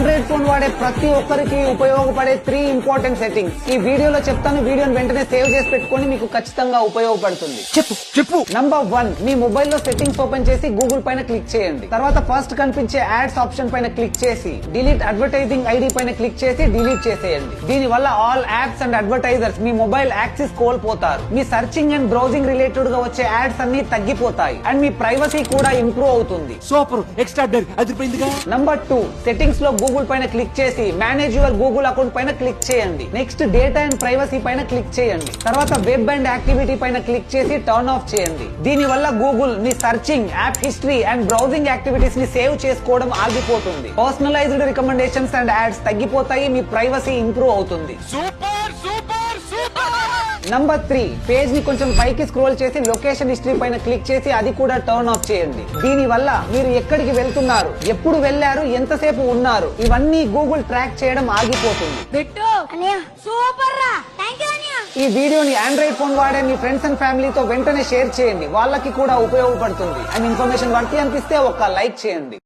Android phone వాడే ప్రతి ఒక్కరికి ఉపయోగపడే 3 ఇంపార్టెంట్ సెట్టింగ్స్ ఈ వీడియోలో చెప్తాను. వీడియోని వెంటనే సేవ్ చేసి పెట్టుకొని మీకు ఖచ్చితంగా ఉపయోగపడుతుంది. చెప్పు. నంబర్ 1, మీ మొబైల్లో సెట్టింగ్స్ ఓపెన్ చేసి గూగుల్ పైన క్లిక్ చేయండి. తర్వాత ఫస్ట్ కనిపించే యాడ్స్ ఆప్షన్ పైన క్లిక్ చేసి డిలీట్ అడ్వర్టైజింగ్ ఐడి పైన క్లిక్ చేసి డిలీట్ చేసేయండి. దీని వల్ల ఆల్ యాప్స్ అండ్ అడ్వర్టైజర్స్ మీ మొబైల్ యాక్సెస్ కోల్పోతారు. మీ సర్చింగ్ అండ్ బ్రౌజింగ్ రిలేటెడ్ గా వచ్చే యాడ్స్ అన్ని తగ్గిపోతాయి అండ్ మీ ప్రైవసీ కూడా ఇంప్రూవ్ అవుతుంది. సూపర్ ఎక్స్ట్రాడనరీ అదిరిపోయిందిగా. నంబర్ 2, సెట్టింగ్స్ లో గూగుల్ పైన క్లిక్ చేసి మేనేజ్ యువర్ గూగుల్ అకౌంట్ పైన క్లిక్ చేయండి. నెక్స్ట్ డేటా అండ్ ప్రైవసీ పైన క్లిక్ చేయండి. తర్వాత వెబ్ అండ్ యాక్టివిటీ పైన క్లిక్ చేసి టర్న్ ఆఫ్ చేయండి. దీని వల్ల Google me searching, app history and browsing activities ని సేవ్ చేసుకోవడం ఆగిపోతుంది. పర్సనలైజ్డ్ రికమెండేషన్స్ అండ్ యాడ్స్ తగ్గిపోతాయి. మీ ప్రైవసీ ఇంప్రూవ్ అవుతుంది. Super super super. Number 3, page ని కొంచెం పైకి స్క్రోల్ చేసి లొకేషన్ హిస్టరీ పైన క్లిక్ చేసి అది కూడా టర్న్ ఆఫ్ చేయండి. దీని వల్ల మీరు ఎక్కడికి వెళ్తున్నారు, ఎప్పుడు వెళ్లారు, ఎంతసేపు ఉన్నారు ఇవన్నీ గూగుల్ ట్రాక్ చేయడం ఆగిపోతుంది. ఈ వీడియోని ఆండ్రాయిడ్ ఫోన్ వాడే మీ ఫ్రెండ్స్ అండ్ ఫ్యామిలీతో వెంటనే షేర్ చేయండి. వాళ్ళకి కూడా ఉపయోగపడుతుంది అండ్ ఇన్ఫర్మేషన్ వర్తి అనిపిస్తే ఒక లైక్ చేయండి.